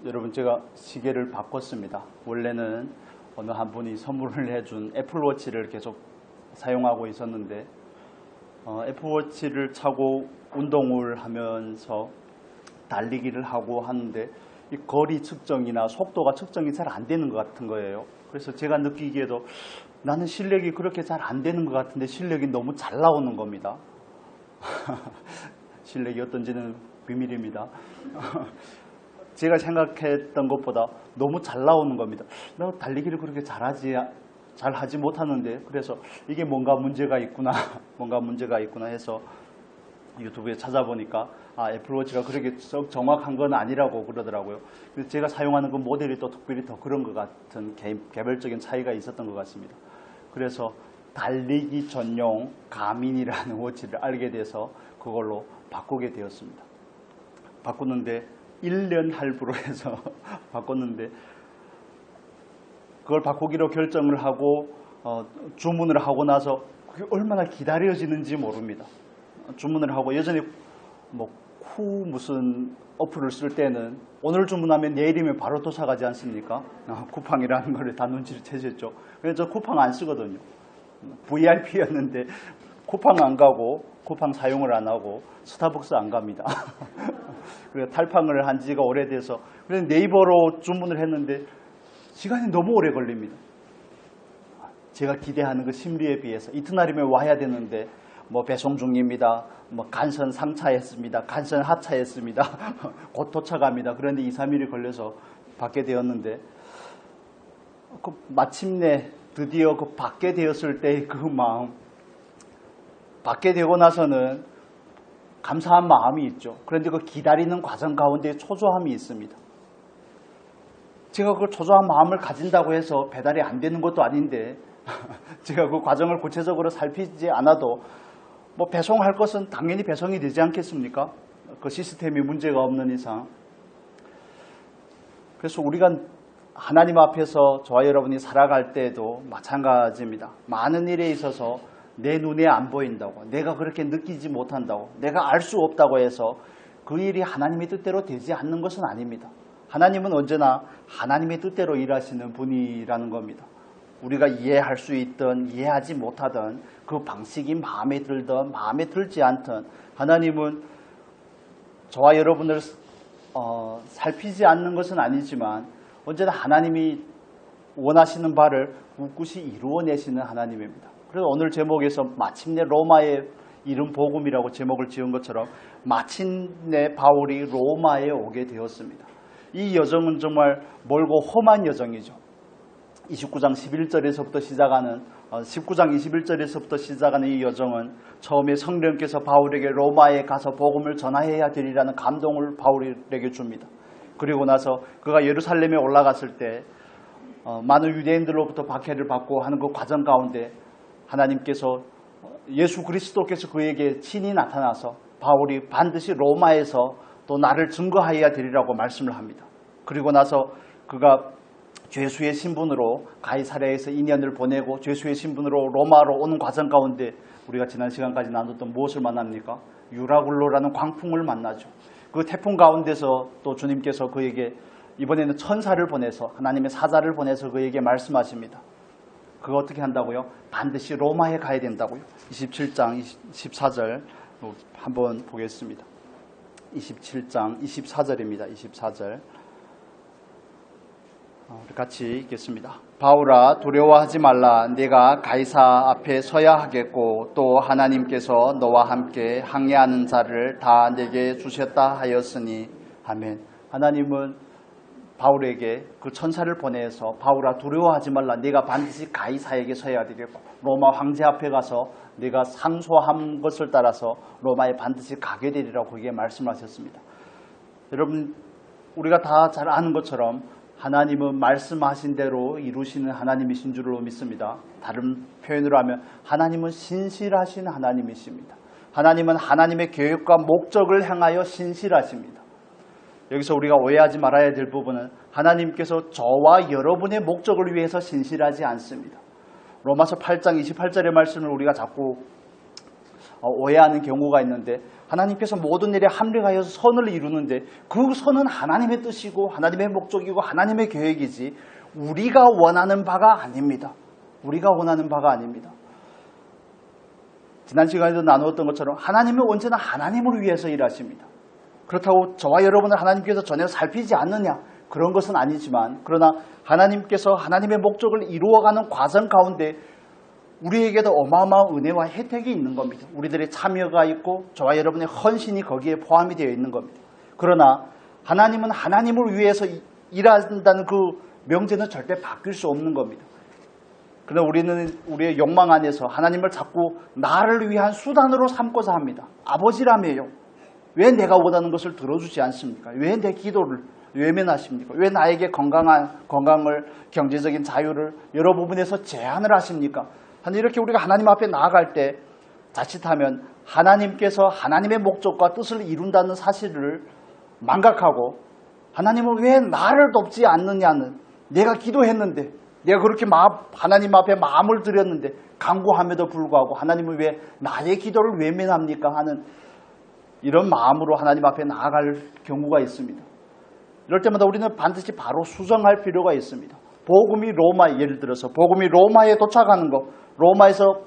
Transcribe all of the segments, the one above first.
여러분, 제가 시계를 바꿨습니다. 원래는 어느 한 분이 선물을 해준 애플워치를 계속 사용하고 있었는데 애플워치를 차고 운동을 하면서 달리기를 하고 하는데 이 거리 측정이나 속도가 측정이 잘 안 되는 것 같은 거예요. 그래서 제가 느끼기에도 나는 실력이 그렇게 잘 안 되는 것 같은데 실력이 너무 잘 나오는 겁니다. 실력이 어떤지는 비밀입니다. 제가 생각했던 것보다 너무 잘 나오는 겁니다. 나 달리기를 그렇게 잘하지 못하는데, 그래서 이게 뭔가 문제가 있구나, 뭔가 문제가 있구나 해서 유튜브에 찾아보니까 애플워치가 그렇게 정확한 건 아니라고 그러더라고요. 그래서 제가 사용하는 그 모델이 또 특별히 더 그런 것 같은 개별적인 차이가 있었던 것 같습니다. 그래서 달리기 전용 가민이라는 워치를 알게 돼서 그걸로 바꾸게 되었습니다. 바꾸는데 1년 할부로 해서 바꿨는데, 그걸 바꾸기로 결정을 하고 주문을 하고 나서 그게 얼마나 기다려지는지 모릅니다. 주문을 하고, 여전히 무슨 어플을 쓸 때는 오늘 주문하면 내일이면 바로 도착하지 않습니까? 쿠팡이라는 걸 다 눈치를 채셨죠. 그래서 저 쿠팡 안 쓰거든요. VIP였는데 쿠팡 안 가고, 쿠팡 사용을 안 하고 스타벅스 안 갑니다. 그래서 탈팡을 한 지가 오래돼서, 그래서 네이버로 주문을 했는데 시간이 너무 오래 걸립니다. 제가 기대하는 그 심리에 비해서 이튿날이면 와야 되는데 배송 중입니다. 간선 상차했습니다. 간선 하차했습니다. 곧 도착합니다. 그런데 2, 3일이 걸려서 받게 되었는데, 마침내 드디어 받게 되었을 때의 그 마음, 받게 되고 나서는 감사한 마음이 있죠. 그런데 그 기다리는 과정 가운데 초조함이 있습니다. 제가 그 초조한 마음을 가진다고 해서 배달이 안 되는 것도 아닌데 제가 그 과정을 구체적으로 살피지 않아도 배송할 것은 당연히 배송이 되지 않겠습니까? 그 시스템이 문제가 없는 이상. 그래서 우리가 하나님 앞에서 저와 여러분이 살아갈 때에도 마찬가지입니다. 많은 일에 있어서 내 눈에 안 보인다고, 내가 그렇게 느끼지 못한다고, 내가 알 수 없다고 해서 그 일이 하나님의 뜻대로 되지 않는 것은 아닙니다. 하나님은 언제나 하나님의 뜻대로 일하시는 분이라는 겁니다. 우리가 이해할 수 있든 이해하지 못하든, 그 방식이 마음에 들든 마음에 들지 않든, 하나님은 저와 여러분을 살피지 않는 것은 아니지만 언제나 하나님이 원하시는 바를 꿋꿋이 이루어내시는 하나님입니다. 그래서 오늘 제목에서 마침내 로마의 이른 복음이라고 제목을 지은 것처럼 마침내 바울이 로마에 오게 되었습니다. 이 여정은 정말 멀고 험한 여정이죠. 19장 11절에서부터 시작하는 19장 21절에서부터 시작하는 이 여정은 처음에 성령께서 바울에게 로마에 가서 복음을 전하여야 되리라는 감동을 바울에게 줍니다. 그리고 나서 그가 예루살렘에 올라갔을 때 많은 유대인들로부터 박해를 받고 하는 그 과정 가운데 하나님께서, 예수 그리스도께서 그에게 친히 나타나서 바울이 반드시 로마에서 또 나를 증거하여야 되리라고 말씀을 합니다. 그리고 나서 그가 죄수의 신분으로 가이사랴에서 2년을 보내고 죄수의 신분으로 로마로 오는 과정 가운데 우리가 지난 시간까지 나눴던 무엇을 만납니까? 유라굴로라는 광풍을 만나죠. 그 태풍 가운데서 또 주님께서 그에게 이번에는 천사를 보내서, 하나님의 사자를 보내서 그에게 말씀하십니다. 그거 어떻게 한다고요? 반드시 로마에 가야 된다고요. 27장 24절 한번 보겠습니다. 27장 24절입니다. 24절 같이 읽겠습니다. 바울아, 두려워하지 말라. 네가 가이사 앞에 서야 하겠고 또 하나님께서 너와 함께 항해하는 자를 다 내게 주셨다 하였으니. 아멘. 하나님은 바울에게 그 천사를 보내서, 바울아 두려워하지 말라. 네가 반드시 가이사에게 서야 되겠고 로마 황제 앞에 가서 네가 상소한 것을 따라서 로마에 반드시 가게 되리라고 그에게 말씀하셨습니다. 여러분, 우리가 다 잘 아는 것처럼 하나님은 말씀하신 대로 이루시는 하나님이신 줄로 믿습니다. 다른 표현으로 하면 하나님은 신실하신 하나님이십니다. 하나님은 하나님의 계획과 목적을 향하여 신실하십니다. 여기서 우리가 오해하지 말아야 될 부분은 하나님께서 저와 여러분의 목적을 위해서 신실하지 않습니다. 로마서 8장 28절의 말씀을 우리가 자꾸 오해하는 경우가 있는데, 하나님께서 모든 일에 합력하여서 선을 이루는데 그 선은 하나님의 뜻이고 하나님의 목적이고 하나님의 계획이지 우리가 원하는 바가 아닙니다. 우리가 원하는 바가 아닙니다. 지난 시간에도 나누었던 것처럼 하나님은 언제나 하나님을 위해서 일하십니다. 그렇다고 저와 여러분을 하나님께서 전혀 살피지 않느냐, 그런 것은 아니지만, 그러나 하나님께서 하나님의 목적을 이루어가는 과정 가운데 우리에게도 어마어마한 은혜와 혜택이 있는 겁니다. 우리들의 참여가 있고 저와 여러분의 헌신이 거기에 포함이 되어 있는 겁니다. 그러나 하나님은 하나님을 위해서 일한다는 그 명제는 절대 바뀔 수 없는 겁니다. 그러나 우리는 우리의 욕망 안에서 하나님을 자꾸 나를 위한 수단으로 삼고자 합니다. 아버지라며요. 왜 내가 원하는 것을 들어주지 않습니까? 왜 내 기도를 외면하십니까? 왜 나에게 건강을, 경제적인 자유를 여러 부분에서 제한을 하십니까? 이렇게 우리가 하나님 앞에 나아갈 때 자칫하면 하나님께서 하나님의 목적과 뜻을 이룬다는 사실을 망각하고, 하나님은 왜 나를 돕지 않느냐는, 내가 기도했는데, 내가 그렇게 하나님 앞에 마음을 드렸는데 간구함에도 불구하고 하나님은 왜 나의 기도를 외면합니까? 하는 이런 마음으로 하나님 앞에 나아갈 경우가 있습니다. 이럴 때마다 우리는 반드시 바로 수정할 필요가 있습니다. 복음이 예를 들어서 복음이 로마에 도착하는 것, 로마에서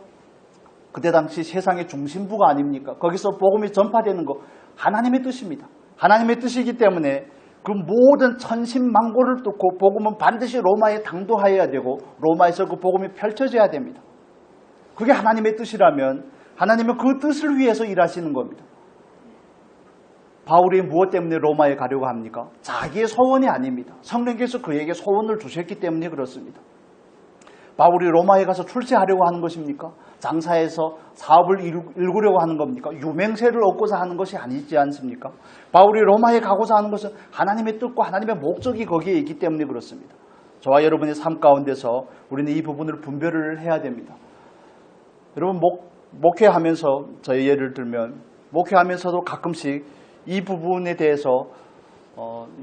그때 당시 세상의 중심부가 아닙니까? 거기서 복음이 전파되는 것, 하나님의 뜻입니다. 하나님의 뜻이기 때문에 그 모든 천신만고를 뚫고 복음은 반드시 로마에 당도하여야 되고 로마에서 그 복음이 펼쳐져야 됩니다. 그게 하나님의 뜻이라면 하나님은 그 뜻을 위해서 일하시는 겁니다. 바울이 무엇 때문에 로마에 가려고 합니까? 자기의 소원이 아닙니다. 성령께서 그에게 소원을 주셨기 때문에 그렇습니다. 바울이 로마에 가서 출세하려고 하는 것입니까? 장사해서 사업을 일구려고 하는 겁니까? 유명세를 얻고자 하는 것이 아니지 않습니까? 바울이 로마에 가고자 하는 것은 하나님의 뜻과 하나님의 목적이 거기에 있기 때문에 그렇습니다. 저와 여러분의 삶 가운데서 우리는 이 부분을 분별을 해야 됩니다. 여러분, 목회하면서, 저희 예를 들면 목회하면서도 가끔씩 이 부분에 대해서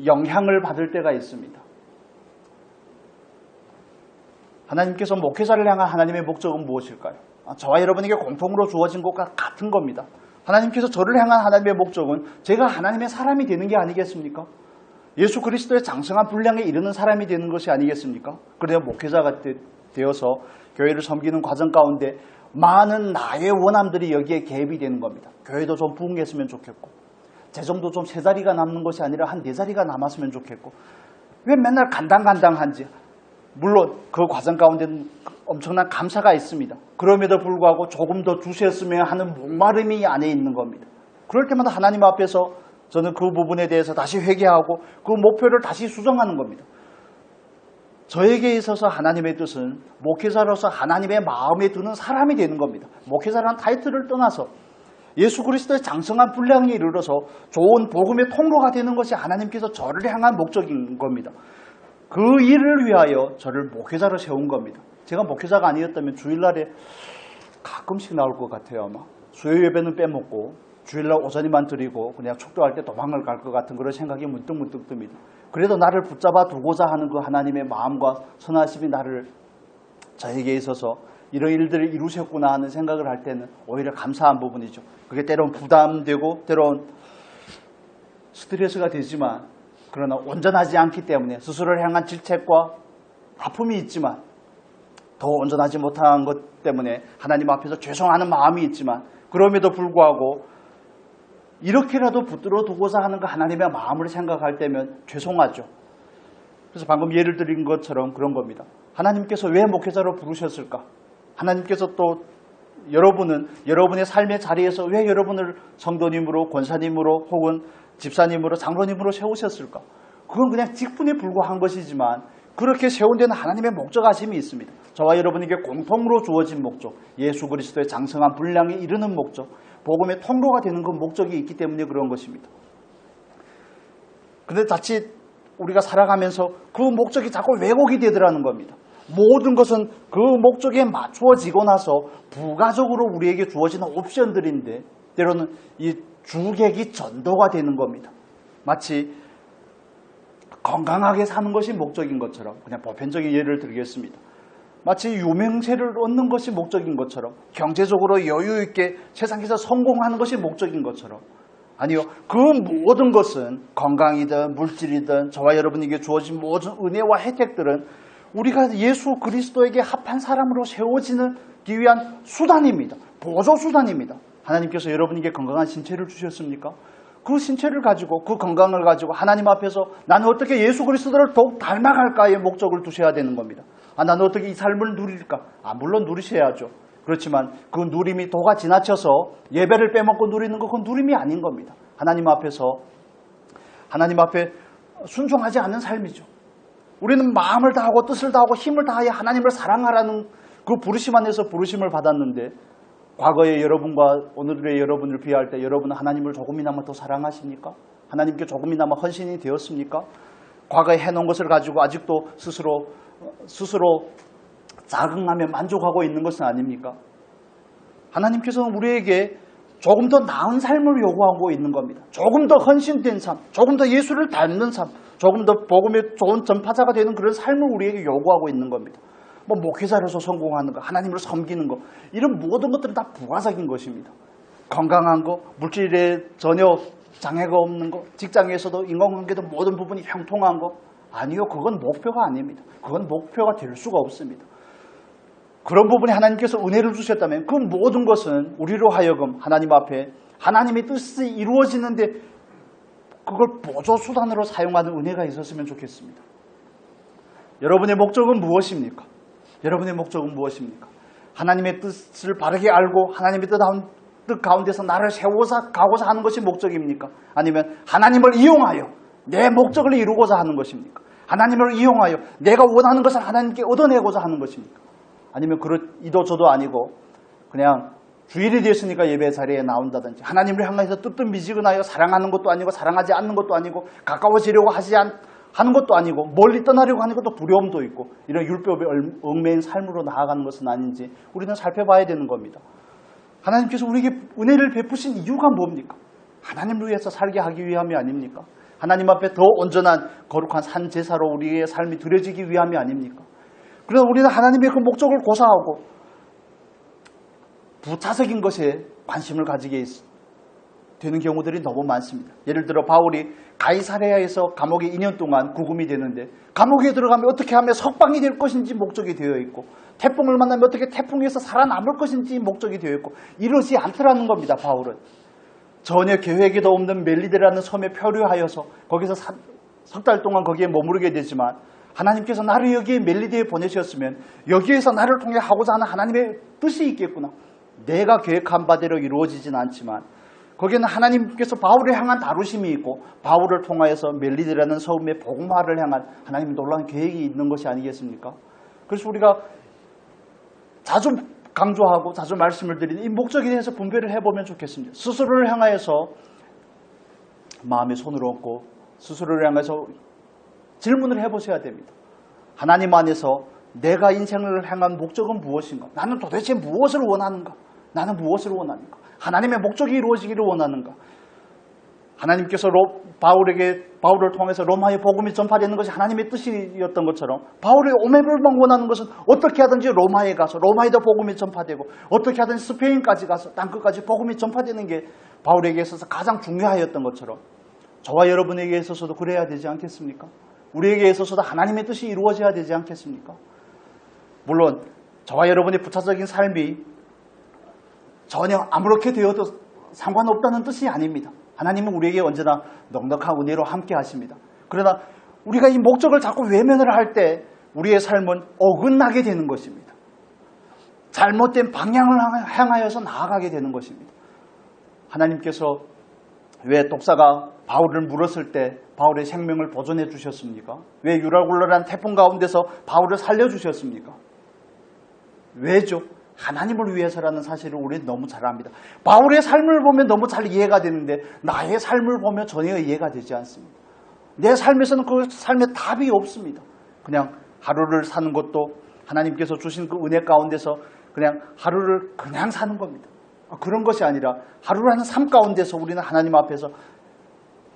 영향을 받을 때가 있습니다. 하나님께서 목회자를 향한 하나님의 목적은 무엇일까요? 저와 여러분에게 공통으로 주어진 것과 같은 겁니다. 하나님께서 저를 향한 하나님의 목적은 제가 하나님의 사람이 되는 게 아니겠습니까? 예수 그리스도의 장성한 분량에 이르는 사람이 되는 것이 아니겠습니까? 그래야 목회자가 되어서 교회를 섬기는 과정 가운데 많은 나의 원함들이 여기에 개입이 되는 겁니다. 교회도 좀 부흥했으면 좋겠고, 재정도 좀 3자리가 남는 것이 아니라 한 4자리가 남았으면 좋겠고, 왜 맨날 간당간당한지. 물론 그 과정 가운데는 엄청난 감사가 있습니다. 그럼에도 불구하고 조금 더 주셨으면 하는 목마름이 안에 있는 겁니다. 그럴 때마다 하나님 앞에서 저는 그 부분에 대해서 다시 회개하고 그 목표를 다시 수정하는 겁니다. 저에게 있어서 하나님의 뜻은 목회자로서 하나님의 마음에 드는 사람이 되는 겁니다. 목회자라는 타이틀을 떠나서 예수 그리스도의 장성한 분량에 이르러서 좋은 복음의 통로가 되는 것이 하나님께서 저를 향한 목적인 겁니다. 그 일을 위하여 저를 목회자로 세운 겁니다. 제가 목회자가 아니었다면 주일날에 가끔씩 나올 것 같아요. 아마 수요 예배는 빼먹고 주일날 오전에만 드리고 그냥 축도할 때 도망을 갈 것 같은 그런 생각이 문득문득 듭니다. 그래도 나를 붙잡아 두고자 하는 그 하나님의 마음과 선하심이 저에게 있어서 이런 일들을 이루셨구나 하는 생각을 할 때는 오히려 감사한 부분이죠. 그게 때로는 부담되고 때로는 스트레스가 되지만, 그러나 온전하지 않기 때문에 스스로를 향한 질책과 아픔이 있지만, 더 온전하지 못한 것 때문에 하나님 앞에서 죄송하는 마음이 있지만, 그럼에도 불구하고 이렇게라도 붙들어 두고자 하는 그 하나님의 마음을 생각할 때면 죄송하죠. 그래서 방금 예를 드린 것처럼 그런 겁니다. 하나님께서 왜 목회자로 부르셨을까? 하나님께서 또 여러분은 여러분의 삶의 자리에서 왜 여러분을 성도님으로, 권사님으로, 혹은 집사님으로, 장로님으로 세우셨을까? 그건 그냥 직분에 불과한 것이지만 그렇게 세운 데는 하나님의 목적하심이 있습니다. 저와 여러분에게 공통으로 주어진 목적, 예수 그리스도의 장성한 분량에 이르는 목적, 복음의 통로가 되는 그 목적이 있기 때문에 그런 것입니다. 그런데 자칫 우리가 살아가면서 그 목적이 자꾸 왜곡이 되더라는 겁니다. 모든 것은 그 목적에 맞추어지고 나서 부가적으로 우리에게 주어지는 옵션들인데 때로는 이 주객이 전도가 되는 겁니다. 마치 건강하게 사는 것이 목적인 것처럼, 그냥 보편적인 예를 들겠습니다. 마치 유명세를 얻는 것이 목적인 것처럼, 경제적으로 여유 있게 세상에서 성공하는 것이 목적인 것처럼, 아니요, 그 모든 것은 건강이든 물질이든 저와 여러분에게 주어진 모든 은혜와 혜택들은 우리가 예수 그리스도에게 합한 사람으로 세워지기 위한 수단입니다. 보조 수단입니다. 하나님께서 여러분에게 건강한 신체를 주셨습니까? 그 신체를 가지고, 그 건강을 가지고 하나님 앞에서 나는 어떻게 예수 그리스도를 더욱 닮아갈까의 목적을 두셔야 되는 겁니다. 나는 어떻게 이 삶을 누릴까? 물론 누리셔야죠. 그렇지만 그 누림이 도가 지나쳐서 예배를 빼먹고 누리는 건 그건 누림이 아닌 겁니다. 하나님 앞에 순종하지 않는 삶이죠. 우리는 마음을 다하고 뜻을 다하고 힘을 다하여 하나님을 사랑하라는 그 부르심 안에서 부르심을 받았는데, 과거의 여러분과 오늘의 여러분을 비할 때 여러분은 하나님을 조금이나마 더 사랑하십니까? 하나님께 조금이나마 헌신이 되었습니까? 과거에 해놓은 것을 가지고 아직도 스스로 자긍하며 만족하고 있는 것은 아닙니까? 하나님께서는 우리에게 조금 더 나은 삶을 요구하고 있는 겁니다. 조금 더 헌신된 삶, 조금 더 예수를 닮는 삶, 조금 더 복음의 좋은 전파자가 되는 그런 삶을 우리에게 요구하고 있는 겁니다. 목회자로서 성공하는 거, 하나님을 섬기는 거, 이런 모든 것들은 다 부가적인 것입니다. 건강한 거, 물질에 전혀 장애가 없는 거, 직장에서도 인간관계도 모든 부분이 형통한 거, 아니요, 그건 목표가 아닙니다. 그건 목표가 될 수가 없습니다. 그런 부분에 하나님께서 은혜를 주셨다면 그 모든 것은 우리로 하여금 하나님 앞에 하나님의 뜻이 이루어지는데 그걸 보조수단으로 사용하는 은혜가 있었으면 좋겠습니다. 여러분의 목적은 무엇입니까? 여러분의 목적은 무엇입니까? 하나님의 뜻을 바르게 알고 하나님의 뜻 가운데서 나를 세워서 가고자 하는 것이 목적입니까? 아니면 하나님을 이용하여 내 목적을 이루고자 하는 것입니까? 하나님을 이용하여 내가 원하는 것을 하나님께 얻어내고자 하는 것입니까? 아니면 이도저도 아니고 그냥 주일이 됐으니까 예배 자리에 나온다든지, 하나님을 향해서 뜨뜻미지근하여 사랑하는 것도 아니고 사랑하지 않는 것도 아니고 가까워지려고 하는 것도 아니고 멀리 떠나려고 하는 것도 두려움도 있고, 이런 율법에 얽매인 삶으로 나아가는 것은 아닌지 우리는 살펴봐야 되는 겁니다. 하나님께서 우리에게 은혜를 베푸신 이유가 뭡니까? 하나님을 위해서 살게 하기 위함이 아닙니까? 하나님 앞에 더 온전한 거룩한 산 제사로 우리의 삶이 드려지기 위함이 아닙니까? 그래서 우리는 하나님의 그 목적을 고사하고 부차적인 것에 관심을 가지게 되는 경우들이 너무 많습니다. 예를 들어 바울이 가이사랴에서 감옥에 2년 동안 구금이 되는데, 감옥에 들어가면 어떻게 하면 석방이 될 것인지 목적이 되어 있고, 태풍을 만나면 어떻게 태풍에서 살아남을 것인지 목적이 되어 있고, 이러지 않더라는 겁니다. 바울은 전혀 계획에도 없는 멜리데라는 섬에 표류하여서 거기서 석 달 동안 거기에 머무르게 되지만, 하나님께서 나를 여기에 멜리데에 보내셨으면 여기에서 나를 통해 하고자 하는 하나님의 뜻이 있겠구나. 내가 계획한 바대로 이루어지진 않지만 거기에는 하나님께서 바울을 향한 다루심이 있고, 바울을 통하여서 멜리데라는 섬의 복음화를 향한 하나님의 놀라운 계획이 있는 것이 아니겠습니까? 그래서 우리가 자주 강조하고 자주 말씀을 드리는 이 목적에 대해서 분별을 해보면 좋겠습니다. 스스로를 향하여서 마음에 손을 얹고 스스로를 향해서 질문을 해보셔야 됩니다. 하나님 안에서 내가 인생을 향한 목적은 무엇인가? 나는 도대체 무엇을 원하는가? 나는 무엇을 원하는가? 하나님의 목적이 이루어지기를 원하는가? 하나님께서 바울을 통해서 로마의 복음이 전파되는 것이 하나님의 뜻이었던 것처럼, 바울의 오매불망 원하는 것은 어떻게 하든지 로마에 가서 로마에도 복음이 전파되고, 어떻게 하든지 스페인까지 가서 땅끝까지 복음이 전파되는 게 바울에게 있어서 가장 중요하였던 것처럼 저와 여러분에게 있어서도 그래야 되지 않겠습니까? 우리에게 있어서도 하나님의 뜻이 이루어져야 되지 않겠습니까? 물론 저와 여러분의 부차적인 삶이 전혀 아무렇게 되어도 상관없다는 뜻이 아닙니다. 하나님은 우리에게 언제나 넉넉한 은혜로 함께 하십니다. 그러나 우리가 이 목적을 자꾸 외면을 할 때 우리의 삶은 어긋나게 되는 것입니다. 잘못된 방향을 향하여서 나아가게 되는 것입니다. 하나님께서 왜 독사가 바울을 물었을 때 바울의 생명을 보존해 주셨습니까? 왜 유라굴라란 태풍 가운데서 바울을 살려주셨습니까? 왜죠? 하나님을 위해서라는 사실을 우리는 너무 잘 압니다. 바울의 삶을 보면 너무 잘 이해가 되는데 나의 삶을 보면 전혀 이해가 되지 않습니다. 내 삶에서는 그 삶에 답이 없습니다. 그냥 하루를 사는 것도 하나님께서 주신 그 은혜 가운데서 그냥 하루를 그냥 사는 겁니다. 그런 것이 아니라 하루라는 삶 가운데서 우리는 하나님 앞에서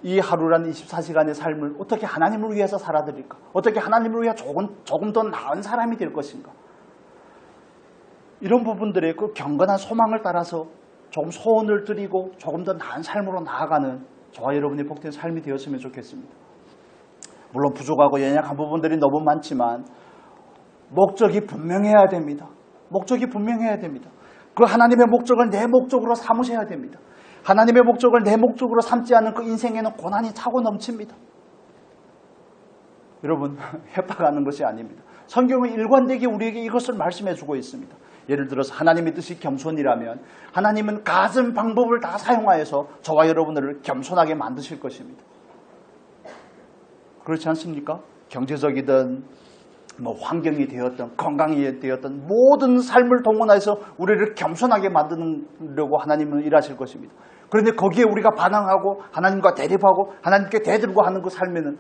이 하루라는 24시간의 삶을 어떻게 하나님을 위해서 살아드릴까? 어떻게 하나님을 위해 조금 더 나은 사람이 될 것인가? 이런 부분들의 그 경건한 소망을 따라서 조금 소원을 드리고 조금 더 나은 삶으로 나아가는 저와 여러분의 복된 삶이 되었으면 좋겠습니다. 물론 부족하고 연약한 부분들이 너무 많지만 목적이 분명해야 됩니다. 목적이 분명해야 됩니다. 그 하나님의 목적을 내 목적으로 삼으셔야 됩니다. 하나님의 목적을 내 목적으로 삼지 않는 그 인생에는 고난이 차고 넘칩니다. 여러분, 협박하는 것이 아닙니다. 성경은 일관되게 우리에게 이것을 말씀해 주고 있습니다. 예를 들어서 하나님의 뜻이 겸손이라면 하나님은 갖은 방법을 다 사용하여서 저와 여러분들을 겸손하게 만드실 것입니다. 그렇지 않습니까? 경제적이든 환경이 되었든 건강이 되었든 모든 삶을 동원해서 우리를 겸손하게 만드려고 하나님은 일하실 것입니다. 그런데 거기에 우리가 반항하고 하나님과 대립하고 하나님께 대들고 하는 그 삶에는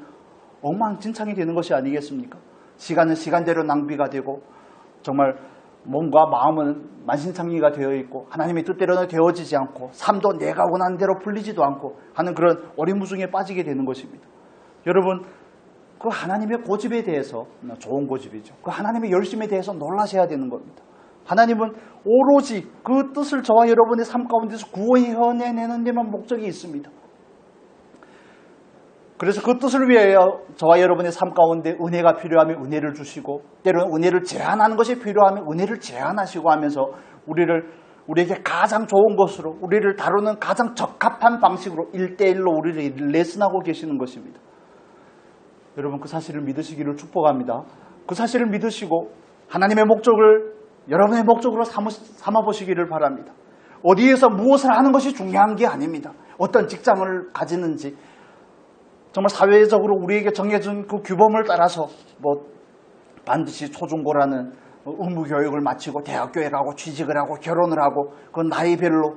엉망진창이 되는 것이 아니겠습니까? 시간은 시간대로 낭비가 되고 정말 몸과 마음은 만신창이가 되어 있고 하나님의 뜻대로는 되어지지 않고 삶도 내가 원하는 대로 풀리지도 않고 하는 그런 오리무중에 빠지게 되는 것입니다. 여러분, 그 하나님의 고집에 대해서, 좋은 고집이죠. 그 하나님의 열심에 대해서 놀라셔야 되는 겁니다. 하나님은 오로지 그 뜻을 저와 여러분의 삶 가운데서 구원해내는 데만 목적이 있습니다. 그래서 그 뜻을 위하여 저와 여러분의 삶 가운데 은혜가 필요하면 은혜를 주시고 때로는 은혜를 제한하는 것이 필요하면 은혜를 제한하시고 하면서 우리에게 가장 좋은 것으로 우리를 다루는 가장 적합한 방식으로 1대1로 우리를 레슨하고 계시는 것입니다. 여러분, 그 사실을 믿으시기를 축복합니다. 그 사실을 믿으시고 하나님의 목적을 여러분의 목적으로 삼아보시기를 바랍니다. 어디에서 무엇을 하는 것이 중요한 게 아닙니다. 어떤 직장을 가지는지 정말 사회적으로 우리에게 정해진 그 규범을 따라서 반드시 초중고라는 의무교육을 마치고 대학교에 가고 취직을 하고 결혼을 하고 그 나이별로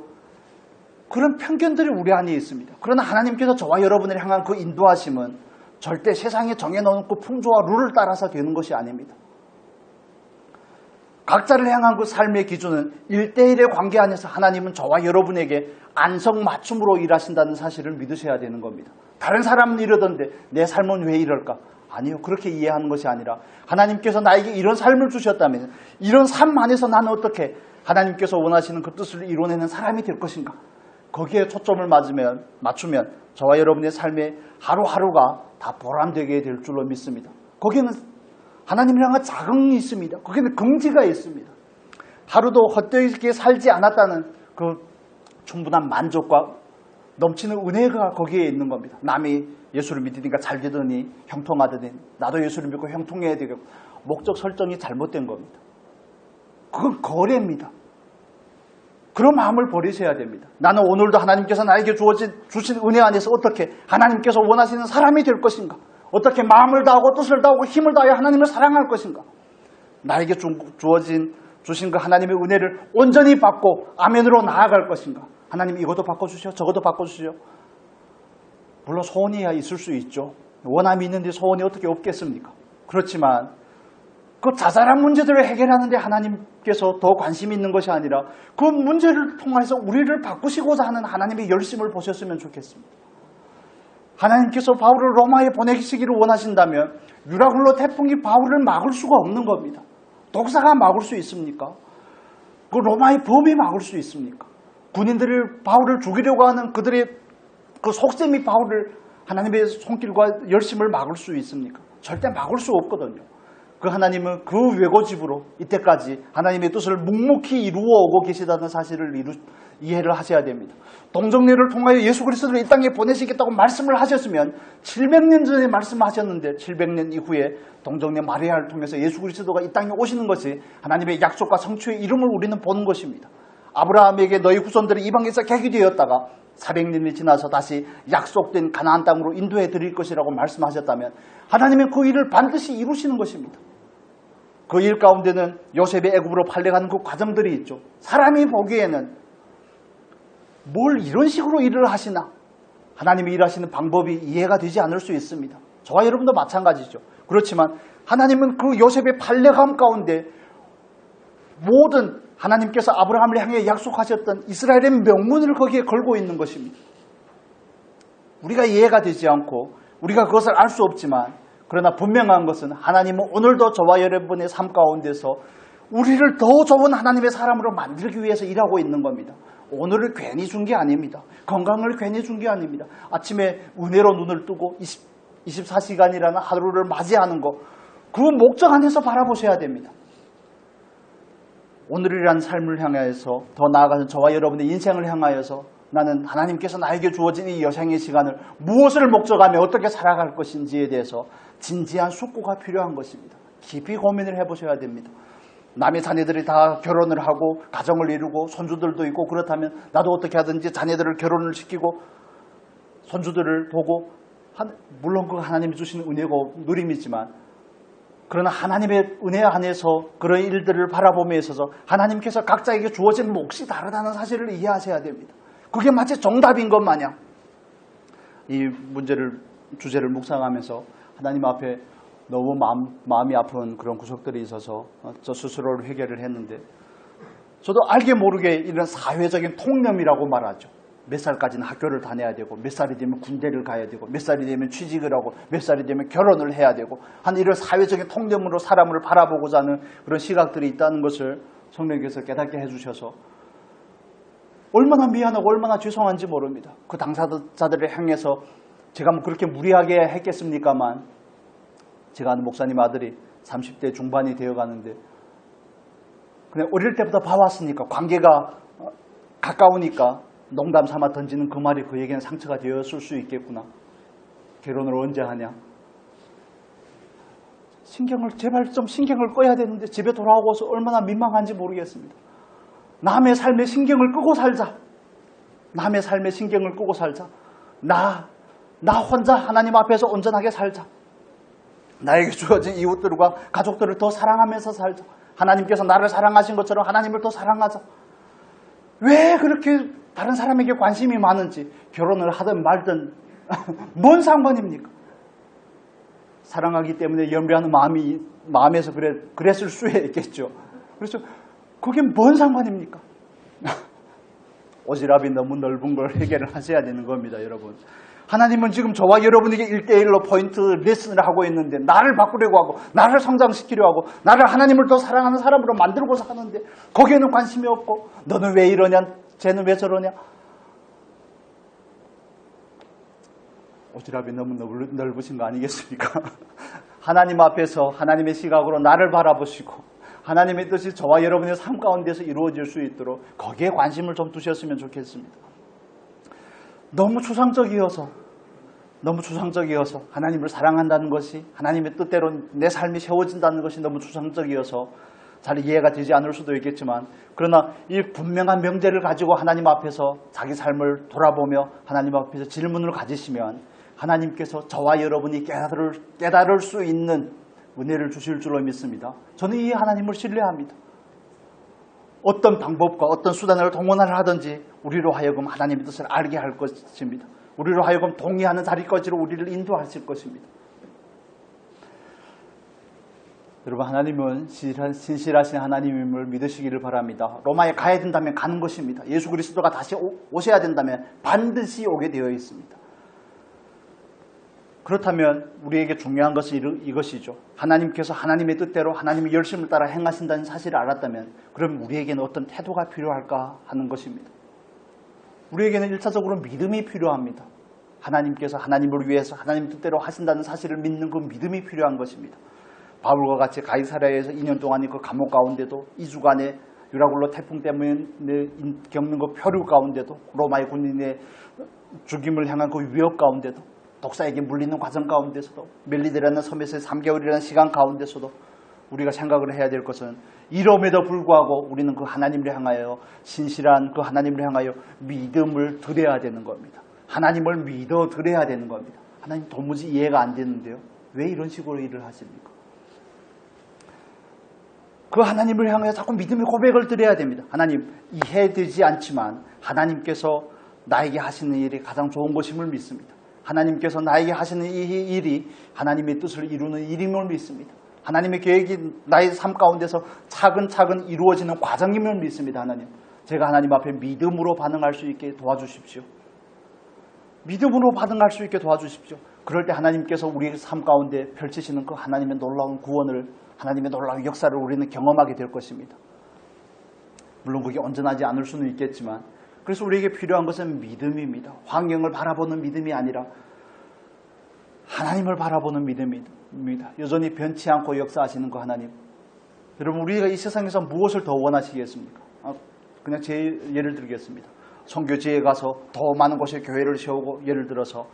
그런 편견들이 우리 안에 있습니다. 그러나 하나님께서 저와 여러분을 향한 그 인도하심은 절대 세상에 정해놓은 그 풍조와 룰을 따라서 되는 것이 아닙니다. 각자를 향한 그 삶의 기준은 1대1의 관계 안에서 하나님은 저와 여러분에게 안성맞춤으로 일하신다는 사실을 믿으셔야 되는 겁니다. 다른 사람은 이러던데 내 삶은 왜 이럴까? 아니요. 그렇게 이해하는 것이 아니라 하나님께서 나에게 이런 삶을 주셨다면 이런 삶 안에서 나는 어떻게 하나님께서 원하시는 그 뜻을 이뤄내는 사람이 될 것인가? 거기에 초점을 맞추면 저와 여러분의 삶의 하루하루가 다 보람되게 될 줄로 믿습니다. 거기에는 하나님을 향한 자긍이 있습니다. 거기에는 긍지가 있습니다. 하루도 헛되게 살지 않았다는 그 충분한 만족과 넘치는 은혜가 거기에 있는 겁니다. 남이 예수를 믿으니까 잘 되더니 형통하더니 나도 예수를 믿고 형통해야 되겠고 목적 설정이 잘못된 겁니다. 그건 거래입니다. 그런 마음을 버리셔야 됩니다. 나는 오늘도 하나님께서 나에게 주신 은혜 안에서 어떻게 하나님께서 원하시는 사람이 될 것인가? 어떻게 마음을 다하고 뜻을 다하고 힘을 다하여 하나님을 사랑할 것인가? 나에게 주신 그 하나님의 은혜를 온전히 받고 아멘으로 나아갈 것인가? 하나님 이것도 바꿔주시오, 저것도 바꿔주시오. 물론 소원이야 있을 수 있죠. 원함이 있는데 소원이 어떻게 없겠습니까? 그렇지만 그 자잘한 문제들을 해결하는데 하나님께서 더 관심이 있는 것이 아니라 그 문제를 통해서 우리를 바꾸시고자 하는 하나님의 열심을 보셨으면 좋겠습니다. 하나님께서 바울을 로마에 보내시기를 원하신다면 유라굴로 태풍이 바울을 막을 수가 없는 겁니다. 독사가 막을 수 있습니까? 그 로마의 범이 막을 수 있습니까? 군인들이 바울을 죽이려고 하는 그들의 그 속셈이 바울을 하나님의 손길과 열심을 막을 수 있습니까? 절대 막을 수 없거든요. 그 하나님은 그 외고집으로 이때까지 하나님의 뜻을 묵묵히 이루어 오고 계시다는 사실을 이해를 하셔야 됩니다. 동정례를 통하여 예수 그리스도를 이 땅에 보내시겠다고 말씀을 하셨으면 700년 전에 말씀하셨는데 700년 이후에 동정례 마리아를 통해서 예수 그리스도가 이 땅에 오시는 것이 하나님의 약속과 성취의 이름을 우리는 보는 것입니다. 아브라함에게 너희 후손들이 이방에서 객이 되었다가 400년이 지나서 다시 약속된 가나안 땅으로 인도해 드릴 것이라고 말씀하셨다면 하나님은 그 일을 반드시 이루시는 것입니다. 그 일 가운데는 요셉의 애굽으로 팔려가는 그 과정들이 있죠. 사람이 보기에는 뭘 이런 식으로 일을 하시나? 하나님이 일하시는 방법이 이해가 되지 않을 수 있습니다. 저와 여러분도 마찬가지죠. 그렇지만 하나님은 그 요셉의 팔려감 가운데 모든 하나님께서 아브라함을 향해 약속하셨던 이스라엘의 명문을 거기에 걸고 있는 것입니다. 우리가 이해가 되지 않고 우리가 그것을 알 수 없지만 그러나 분명한 것은 하나님은 오늘도 저와 여러분의 삶 가운데서 우리를 더 좋은 하나님의 사람으로 만들기 위해서 일하고 있는 겁니다. 오늘을 괜히 준 게 아닙니다. 건강을 괜히 준 게 아닙니다. 아침에 은혜로 눈을 뜨고 24시간이라는 하루를 맞이하는 것, 그 목적 안에서 바라보셔야 됩니다. 오늘이라는 삶을 향하여서, 더 나아가서 저와 여러분의 인생을 향하여서 나는 하나님께서 나에게 주어진 이 여생의 시간을 무엇을 목적하며 어떻게 살아갈 것인지에 대해서 진지한 숙고가 필요한 것입니다. 깊이 고민을 해보셔야 됩니다. 남의 자녀들이 다 결혼을 하고 가정을 이루고 손주들도 있고, 그렇다면 나도 어떻게 하든지 자녀들을 결혼을 시키고 손주들을 보고, 물론 그 하나님이 주시는 은혜고 누림이지만, 그러나 하나님의 은혜 안에서 그런 일들을 바라봄에 있어서 하나님께서 각자에게 주어진 몫이 다르다는 사실을 이해하셔야 됩니다. 그게 마치 정답인 것 마냥 이 주제를 묵상하면서 하나님 앞에 너무 마음이 아픈 그런 구석들이 있어서 저 스스로를 회개를 했는데, 저도 알게 모르게 이런 사회적인 통념이라고 말하죠. 몇 살까지는 학교를 다녀야 되고, 몇 살이 되면 군대를 가야 되고, 몇 살이 되면 취직을 하고, 몇 살이 되면 결혼을 해야 되고 한 이런 사회적인 통념으로 사람을 바라보고자 하는 그런 시각들이 있다는 것을 성령께서 깨닫게 해주셔서 얼마나 미안하고 얼마나 죄송한지 모릅니다. 그 당사자들을 향해서 제가 뭐 그렇게 무리하게 했겠습니까만, 제가 아는 목사님 아들이 30대 중반이 되어가는데 그냥 어릴 때부터 봐왔으니까, 관계가 가까우니까 농담 삼아 던지는 그 말이 그에게는 상처가 되었을 수 있겠구나. 결혼을 언제 하냐. 제발 좀 신경을 꺼야 되는데 집에 돌아오고서 얼마나 민망한지 모르겠습니다. 남의 삶에 신경을 끄고 살자. 남의 삶에 신경을 끄고 살자. 나 혼자 하나님 앞에서 온전하게 살자. 나에게 주어진 이웃들과 가족들을 더 사랑하면서 살자. 하나님께서 나를 사랑하신 것처럼 하나님을 더 사랑하자. 왜 그렇게 다른 사람에게 관심이 많은지, 결혼을 하든 말든 뭔 상관입니까? 사랑하기 때문에 연비하는 마음에서 그랬을 수 있겠죠. 그래서 그게 뭔 상관입니까? 오지랖이 너무 넓은 걸 해결을 하셔야 되는 겁니다, 여러분. 하나님은 지금 저와 여러분에게 1대1로 포인트 레슨을 하고 있는데, 나를 바꾸려고 하고 나를 성장시키려 하고 나를 하나님을 더 사랑하는 사람으로 만들고자 하는데 거기에는 관심이 없고, 너는 왜 이러냐, 쟤는 왜 저러냐. 오지랖이 너무 넓으신 거 아니겠습니까? 하나님 앞에서 하나님의 시각으로 나를 바라보시고 하나님의 뜻이 저와 여러분의 삶 가운데서 이루어질 수 있도록 거기에 관심을 좀 두셨으면 좋겠습니다. 너무 추상적이어서 하나님을 사랑한다는 것이, 하나님의 뜻대로 내 삶이 세워진다는 것이 너무 추상적이어서 잘 이해가 되지 않을 수도 있겠지만, 그러나 이 분명한 명제를 가지고 하나님 앞에서 자기 삶을 돌아보며 하나님 앞에서 질문을 가지시면 하나님께서 저와 여러분이 깨달을 수 있는 은혜를 주실 줄로 믿습니다. 저는 이 하나님을 신뢰합니다. 어떤 방법과 어떤 수단을 동원을 하든지 우리로 하여금 하나님의 뜻을 알게 할 것입니다. 우리로 하여금 동의하는 자리까지로 우리를 인도하실 것입니다. 여러분, 하나님은 신실하신 하나님임을 믿으시기를 바랍니다. 로마에 가야 된다면 가는 것입니다. 예수 그리스도가 다시 오셔야 된다면 반드시 오게 되어 있습니다. 그렇다면 우리에게 중요한 것은 이것이죠. 하나님께서 하나님의 뜻대로 하나님의 열심을 따라 행하신다는 사실을 알았다면, 그럼 우리에게는 어떤 태도가 필요할까 하는 것입니다. 우리에게는 1차적으로 믿음이 필요합니다. 하나님께서 하나님을 위해서 하나님 뜻대로 하신다는 사실을 믿는 그 믿음이 필요한 것입니다. 바울과 같이 가이사랴에서 2년 동안 그 감옥 가운데도, 2주간의 유라굴로 태풍 때문에 겪는 그 표류 가운데도, 로마의 군인의 죽임을 향한 그 위협 가운데도, 독사에게 물리는 과정 가운데서도, 멜리데라는 섬에서의 3개월이라는 시간 가운데서도 우리가 생각을 해야 될 것은, 이럼에도 불구하고 우리는 그 하나님을 향하여, 신실한 그 하나님을 향하여 믿음을 드려야 되는 겁니다. 하나님을 믿어 드려야 되는 겁니다. 하나님 도무지 이해가 안 되는데요, 왜 이런 식으로 일을 하십니까? 그 하나님을 향하여 자꾸 믿음의 고백을 드려야 됩니다. 하나님, 이해되지 않지만 하나님께서 나에게 하시는 일이 가장 좋은 것임을 믿습니다. 하나님께서 나에게 하시는 이 일이 하나님의 뜻을 이루는 일임을 믿습니다. 하나님의 계획이 나의 삶 가운데서 차근차근 이루어지는 과정임을 믿습니다. 하나님, 제가 하나님 앞에 믿음으로 반응할 수 있게 도와주십시오. 믿음으로 반응할 수 있게 도와주십시오. 그럴 때 하나님께서 우리의 삶 가운데 펼치시는 그 하나님의 놀라운 구원을, 하나님의 놀라운 역사를 우리는 경험하게 될 것입니다. 물론 그게 온전하지 않을 수는 있겠지만, 그래서 우리에게 필요한 것은 믿음입니다. 환경을 바라보는 믿음이 아니라 하나님을 바라보는 믿음입니다. 여전히 변치 않고 역사하시는 그 하나님. 여러분, 우리가 이 세상에서 무엇을 더 원하시겠습니까? 그냥 제 예를 들겠습니다. 선교지에 가서 더 많은 곳에 교회를 세우고, 예를 들어서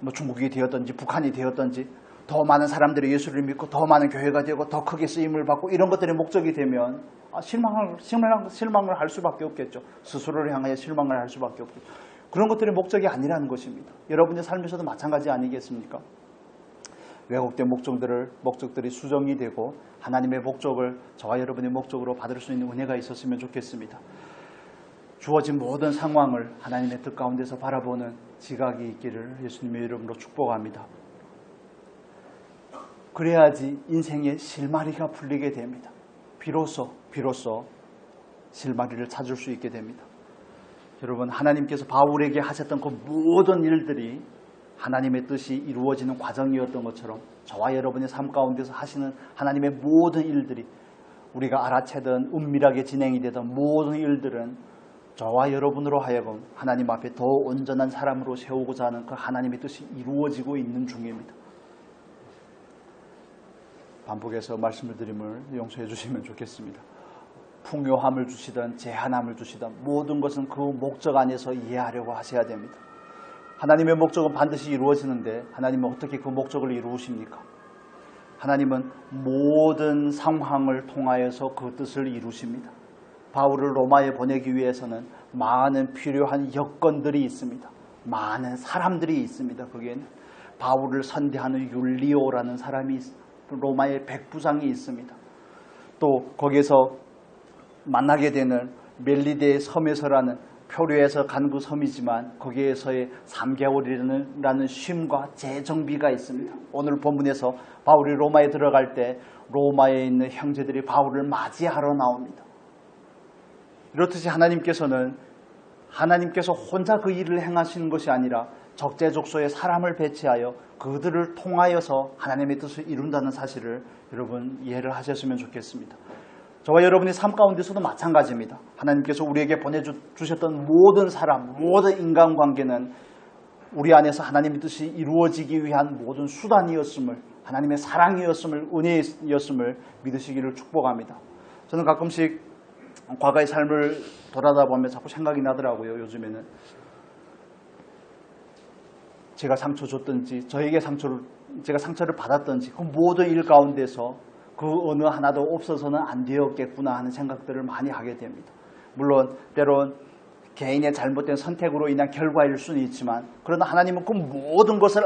뭐 중국이 되었든지 북한이 되었든지 더 많은 사람들이 예수를 믿고 더 많은 교회가 되고 더 크게 쓰임을 받고, 이런 것들이 목적이 되면 실망을 할 수밖에 없겠죠. 스스로를 향하여 실망을 할 수밖에 없겠죠. 그런 것들이 목적이 아니라는 것입니다. 여러분의 삶에서도 마찬가지 아니겠습니까? 왜곡된 목적들이 수정이 되고 하나님의 목적을, 저와 여러분의 목적으로 받을 수 있는 은혜가 있었으면 좋겠습니다. 주어진 모든 상황을 하나님의 뜻 가운데서 바라보는 지각이 있기를 예수님의 이름으로 축복합니다. 그래야지 인생의 실마리가 풀리게 됩니다. 비로소 실마리를 찾을 수 있게 됩니다. 여러분, 하나님께서 바울에게 하셨던 그 모든 일들이 하나님의 뜻이 이루어지는 과정이었던 것처럼, 저와 여러분의 삶 가운데서 하시는 하나님의 모든 일들이, 우리가 알아채던 은밀하게 진행이 되던 모든 일들은 저와 여러분으로 하여금 하나님 앞에 더 온전한 사람으로 세우고자 하는 그 하나님의 뜻이 이루어지고 있는 중입니다. 반복해서 말씀을 드림을 용서해 주시면 좋겠습니다. 풍요함을 주시든 제한함을 주시든 모든 것은 그 목적 안에서 이해하려고 하셔야 됩니다. 하나님의 목적은 반드시 이루어지는데 하나님은 어떻게 그 목적을 이루십니까? 하나님은 모든 상황을 통하여서 그 뜻을 이루십니다. 바울을 로마에 보내기 위해서는 많은 필요한 여건들이 있습니다. 많은 사람들이 있습니다. 거기에는 바울을 선대하는 율리오라는 사람이 있습니다. 로마의 백부장이 있습니다. 또 거기에서 만나게 되는 멜리데의 섬에서라는, 표류해서 간 그 섬이지만 거기에서의 3개월이라는 쉼과 재정비가 있습니다. 오늘 본문에서 바울이 로마에 들어갈 때 로마에 있는 형제들이 바울을 맞이하러 나옵니다. 이렇듯이 하나님께서 혼자 그 일을 행하시는 것이 아니라 적재적소에 사람을 배치하여 그들을 통하여서 하나님의 뜻을 이룬다는 사실을 여러분 이해를 하셨으면 좋겠습니다. 저와 여러분의 삶 가운데서도 마찬가지입니다. 하나님께서 우리에게 보내주셨던 모든 사람, 모든 인간관계는 우리 안에서 하나님의 뜻이 이루어지기 위한 모든 수단이었음을, 하나님의 사랑이었음을, 은혜였음을 믿으시기를 축복합니다. 저는 가끔씩 과거의 삶을 돌아다 보면 자꾸 생각이 나더라고요. 요즘에는 제가 상처 줬든지 제가 상처를 받았든지 그 모든 일 가운데서 그 어느 하나도 없어서는 안 되었겠구나 하는 생각들을 많이 하게 됩니다. 물론 때론 개인의 잘못된 선택으로 인한 결과일 수는 있지만, 그러나 하나님은 그 모든 것을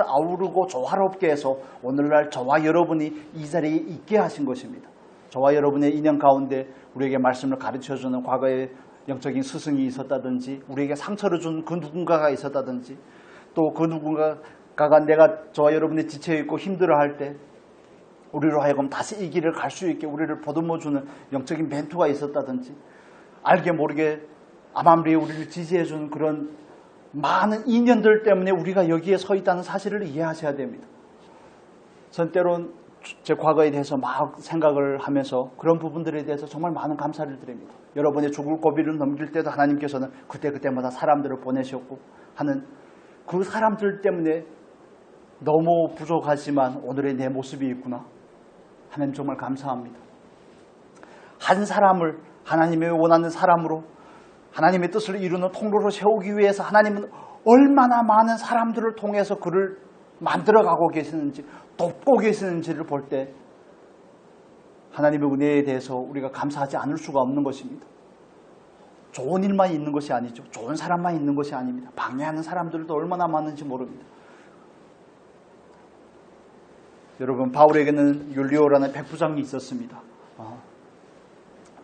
아우르고 조화롭게 해서 오늘날 저와 여러분이 이 자리에 있게 하신 것입니다. 저와 여러분의 인연 가운데 우리에게 말씀을 가르쳐주는 과거의 영적인 스승이 있었다든지, 우리에게 상처를 준 그 누군가가 있었다든지, 또 그 누군가가 내가 저와 여러분이 지쳐있고 힘들어할 때 우리로 하여금 다시 이 길을 갈 수 있게 우리를 보듬어주는 영적인 멘토가 있었다든지, 알게 모르게 암암리에 우리를 지지해주는 그런 많은 인연들 때문에 우리가 여기에 서 있다는 사실을 이해하셔야 됩니다. 전 때론 제 과거에 대해서 막 생각을 하면서 그런 부분들에 대해서 정말 많은 감사를 드립니다. 여러분의 죽을 고비를 넘길 때도 하나님께서는 그때마다 사람들을 보내셨고 하는, 그 사람들 때문에 너무 부족하지만 오늘의 내 모습이 있구나. 하나님 정말 감사합니다. 한 사람을 하나님의 원하는 사람으로, 하나님의 뜻을 이루는 통로로 세우기 위해서 하나님은 얼마나 많은 사람들을 통해서 그를 만들어가고 계시는지, 돕고 계시는지를 볼 때 하나님의 은혜에 대해서 우리가 감사하지 않을 수가 없는 것입니다. 좋은 일만 있는 것이 아니죠. 좋은 사람만 있는 것이 아닙니다. 방해하는 사람들도 얼마나 많은지 모릅니다. 여러분, 바울에게는 율리오라는 백부장이 있었습니다.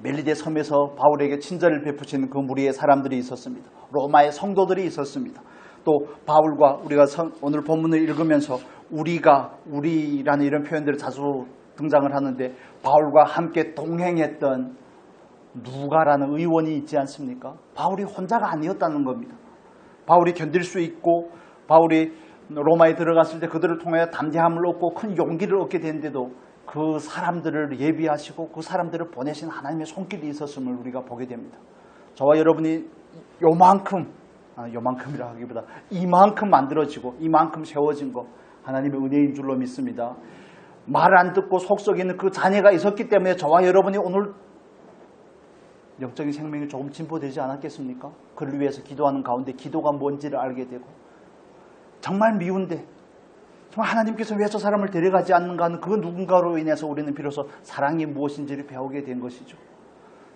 멜리데 섬에서 바울에게 친절을 베푸시는 그 무리의 사람들이 있었습니다. 로마의 성도들이 있었습니다. 또 바울과, 우리가 오늘 본문을 읽으면서 우리라는 이런 표현들이 자주 등장을 하는데, 바울과 함께 동행했던 누가라는 의원이 있지 않습니까? 바울이 혼자가 아니었다는 겁니다. 바울이 견딜 수 있고 바울이 로마에 들어갔을 때 그들을 통해 담대함을 얻고 큰 용기를 얻게 됐는데도 그 사람들을 예비하시고 그 사람들을 보내신 하나님의 손길이 있었음을 우리가 보게 됩니다. 저와 여러분이 요만큼이라 하기보다 이만큼 만들어지고 이만큼 세워진 거 하나님의 은혜인 줄로 믿습니다. 말 안 듣고 속 썩이는 그 자녀가 있었기 때문에 저와 여러분이 오늘 영적인 생명이 조금 진보되지 않았겠습니까? 그를 위해서 기도하는 가운데 기도가 뭔지를 알게 되고 정말 미운데 정말 하나님께서 왜 저 사람을 데려가지 않는가 하는 그 누군가로 인해서 우리는 비로소 사랑이 무엇인지를 배우게 된 것이죠.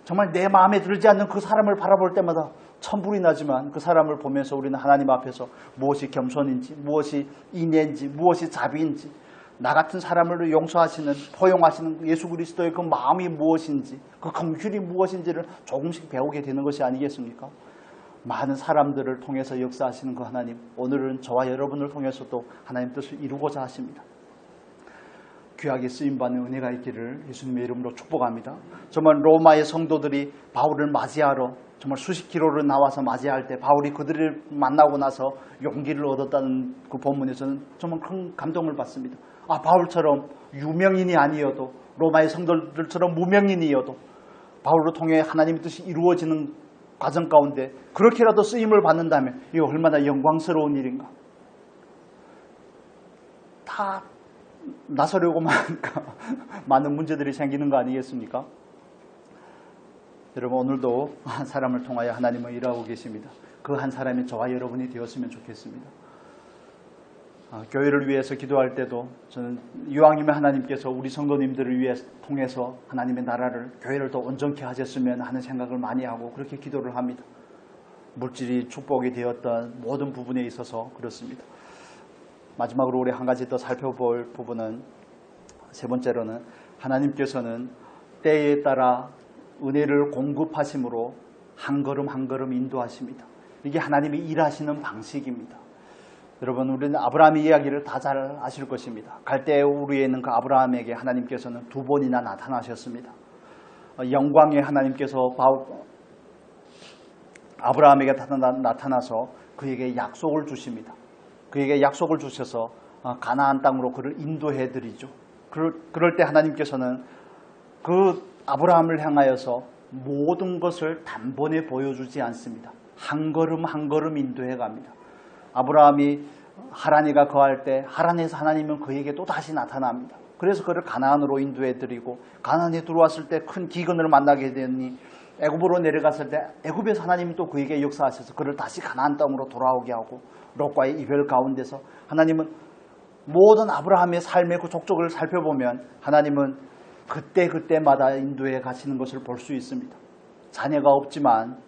정말 내 마음에 들지 않는 그 사람을 바라볼 때마다 천불이 나지만 그 사람을 보면서 우리는 하나님 앞에서 무엇이 겸손인지, 무엇이 인애인지, 무엇이 자비인지, 나 같은 사람을 용서하시는, 포용하시는 예수 그리스도의 그 마음이 무엇인지, 그 긍휼이 무엇인지를 조금씩 배우게 되는 것이 아니겠습니까? 많은 사람들을 통해서 역사하시는 그 하나님, 오늘은 저와 여러분을 통해서도 하나님 뜻을 이루고자 하십니다. 귀하게 쓰임받는 은혜가 있기를 예수님의 이름으로 축복합니다. 정말 로마의 성도들이 바울을 맞이하러 정말 수십 킬로를 나와서 맞이할 때 바울이 그들을 만나고 나서 용기를 얻었다는 그 본문에서는 정말 큰 감동을 받습니다. 바울처럼 유명인이 아니어도 로마의 성도들처럼 무명인이어도 바울을 통해 하나님의 뜻이 이루어지는 과정 가운데 그렇게라도 쓰임을 받는다면 이거 얼마나 영광스러운 일인가. 다 나서려고만 하니까 많은 문제들이 생기는 거 아니겠습니까? 여러분 오늘도 한 사람을 통하여 하나님은 일하고 계십니다. 그 한 사람이 저와 여러분이 되었으면 좋겠습니다. 교회를 위해서 기도할 때도 저는 이왕이면 하나님께서 우리 성도님들을 위해 통해서 하나님의 나라를 교회를 더 온전케 하셨으면 하는 생각을 많이 하고 그렇게 기도를 합니다. 물질이 축복이 되었던 모든 부분에 있어서 그렇습니다. 마지막으로 우리 한 가지 더 살펴볼 부분은 세 번째로는 하나님께서는 때에 따라 은혜를 공급하심으로 한 걸음 한 걸음 인도하십니다. 이게 하나님이 일하시는 방식입니다. 여러분 우리는 아브라함의 이야기를 다 잘 아실 것입니다. 갈대우르에 있는 그 아브라함에게 하나님께서는 두 번이나 나타나셨습니다. 영광의 하나님께서 아브라함에게 나타나서 그에게 약속을 주십니다. 그에게 약속을 주셔서 가나안 땅으로 그를 인도해 드리죠. 그럴 때 하나님께서는 그 아브라함을 향하여서 모든 것을 단번에 보여주지 않습니다. 한 걸음 한 걸음 인도해 갑니다. 아브라함이 하란이가 거할 때 하란에서 하나님은 그에게 또 다시 나타납니다. 그래서 그를 가나안으로 인도해 드리고 가나안에 들어왔을 때 큰 기근을 만나게 되니 애굽으로 내려갔을 때 애굽에서 하나님이 또 그에게 역사하셔서 그를 다시 가나안 땅으로 돌아오게 하고 롯과의 이별 가운데서 하나님은 모든 아브라함의 삶의 그 족적을 살펴보면 하나님은 그때마다 인도해 가시는 것을 볼 수 있습니다. 자녀가 없지만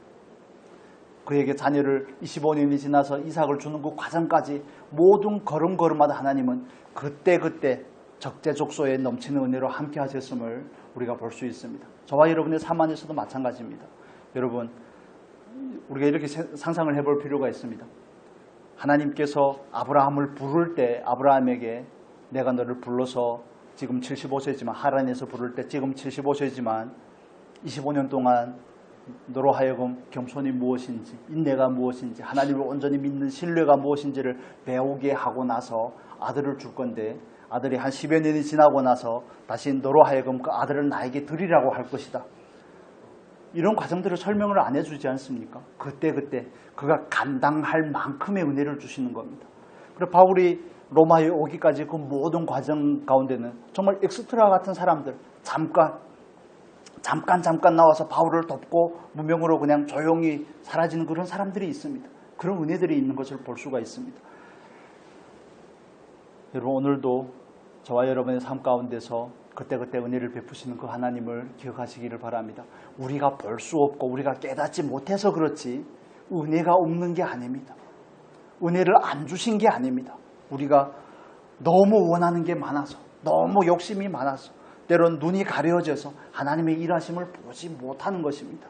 그에게 자녀를 25년이 지나서 이삭을 주는 그 과정까지 모든 걸음걸음마다 하나님은 그때 적재적소에 넘치는 은혜로 함께 하셨음을 우리가 볼 수 있습니다. 저와 여러분의 삶 안에서도 마찬가지입니다. 여러분 우리가 이렇게 상상을 해볼 필요가 있습니다. 하나님께서 아브라함을 부를 때 아브라함에게 내가 너를 불러서 지금 75세지만 하란에서 부를 때 지금 75세지만 25년 동안 너로 하여금 겸손이 무엇인지 인내가 무엇인지 하나님을 온전히 믿는 신뢰가 무엇인지를 배우게 하고 나서 아들을 줄 건데 아들이 한 10여 년이 지나고 나서 다시 너로 하여금 그 아들을 나에게 드리라고 할 것이다. 이런 과정들을 설명을 안 해주지 않습니까? 그때 그가 감당할 만큼의 은혜를 주시는 겁니다. 그리고 바울이 로마에 오기까지 그 모든 과정 가운데는 정말 엑스트라 같은 사람들 잠깐 나와서 바울을 돕고 무명으로 그냥 조용히 사라지는 그런 사람들이 있습니다. 그런 은혜들이 있는 것을 볼 수가 있습니다. 여러분 오늘도 저와 여러분의 삶 가운데서 그때 은혜를 베푸시는 그 하나님을 기억하시기를 바랍니다. 우리가 볼 수 없고 우리가 깨닫지 못해서 그렇지 은혜가 없는 게 아닙니다. 은혜를 안 주신 게 아닙니다. 우리가 너무 원하는 게 많아서 너무 욕심이 많아서 때론 눈이 가려져서 하나님의 일하심을 보지 못하는 것입니다.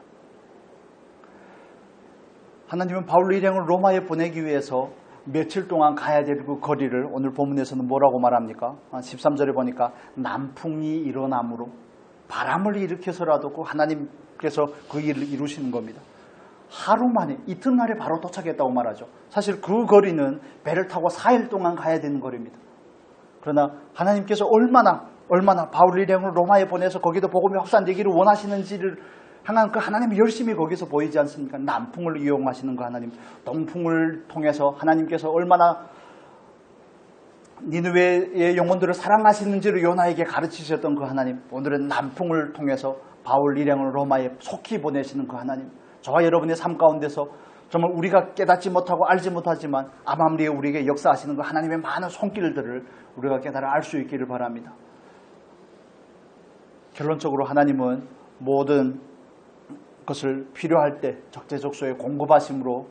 하나님은 바울 일행을 로마에 보내기 위해서 며칠 동안 가야 될 그 거리를 오늘 본문에서는 뭐라고 말합니까? 13절에 보니까 남풍이 일어남으로 바람을 일으켜서라도 그 하나님께서 그 일을 이루시는 겁니다. 하루 만에 이튿날에 바로 도착했다고 말하죠. 사실 그 거리는 배를 타고 4일 동안 가야 되는 거리입니다. 그러나 하나님께서 얼마나 바울 일행을 로마에 보내서 거기도 복음이 확산되기를 원하시는지를 향한 그 하나님의 열심이 거기서 보이지 않습니까? 남풍을 이용하시는 그 하나님, 동풍을 통해서 하나님께서 얼마나 니느웨의 영혼들을 사랑하시는지를 요나에게 가르치셨던 그 하나님, 오늘은 남풍을 통해서 바울 일행을 로마에 속히 보내시는 그 하나님, 저와 여러분의 삶 가운데서 정말 우리가 깨닫지 못하고 알지 못하지만 암암리에 우리에게 역사하시는 그 하나님의 많은 손길들을 우리가 깨달아 알 수 있기를 바랍니다. 결론적으로 하나님은 모든 것을 필요할 때 적재적소에 공급하심으로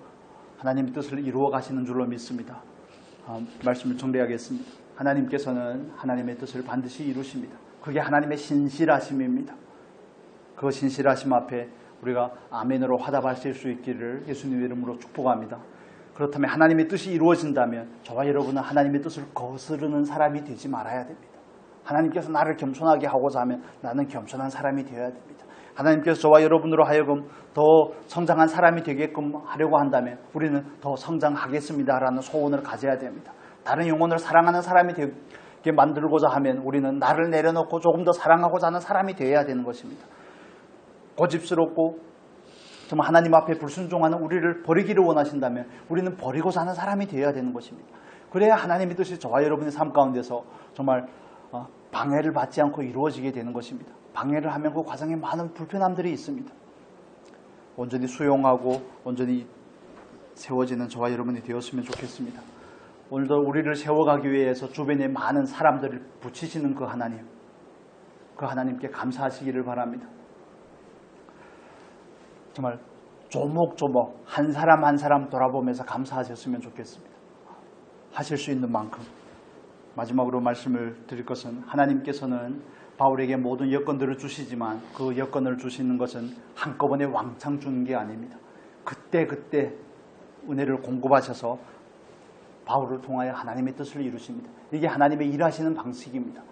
하나님의 뜻을 이루어 가시는 줄로 믿습니다. 말씀을 정리하겠습니다. 하나님께서는 하나님의 뜻을 반드시 이루십니다. 그게 하나님의 신실하심입니다. 그 신실하심 앞에 우리가 아멘으로 화답하실 수 있기를 예수님 이름으로 축복합니다. 그렇다면 하나님의 뜻이 이루어진다면 저와 여러분은 하나님의 뜻을 거스르는 사람이 되지 말아야 됩니다. 하나님께서 나를 겸손하게 하고자 하면 나는 겸손한 사람이 되어야 됩니다. 하나님께서 저와 여러분으로 하여금 더 성장한 사람이 되게끔 하려고 한다면 우리는 더 성장하겠습니다라는 소원을 가져야 됩니다. 다른 영혼을 사랑하는 사람이 되게 만들고자 하면 우리는 나를 내려놓고 조금 더 사랑하고자 하는 사람이 되어야 되는 것입니다. 고집스럽고 정말 하나님 앞에 불순종하는 우리를 버리기를 원하신다면 우리는 버리고자 하는 사람이 되어야 되는 것입니다. 그래야 하나님의 뜻이 저와 여러분의 삶 가운데서 정말 방해를 받지 않고 이루어지게 되는 것입니다. 방해를 하면 그 과정에 많은 불편함들이 있습니다. 온전히 수용하고 온전히 세워지는 저와 여러분이 되었으면 좋겠습니다. 오늘도 우리를 세워가기 위해서 주변에 많은 사람들을 붙이시는 그 하나님, 그 하나님께 감사하시기를 바랍니다. 정말 조목조목 한 사람 한 사람 돌아보면서 감사하셨으면 좋겠습니다. 하실 수 있는 만큼. 마지막으로 말씀을 드릴 것은 하나님께서는 바울에게 모든 여건들을 주시지만 그 여건을 주시는 것은 한꺼번에 왕창 주는 게 아닙니다. 그때 은혜를 공급하셔서 바울을 통하여 하나님의 뜻을 이루십니다. 이게 하나님의 일하시는 방식입니다.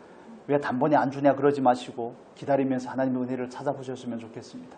왜 단번에 안 주냐 그러지 마시고 기다리면서 하나님의 은혜를 찾아보셨으면 좋겠습니다.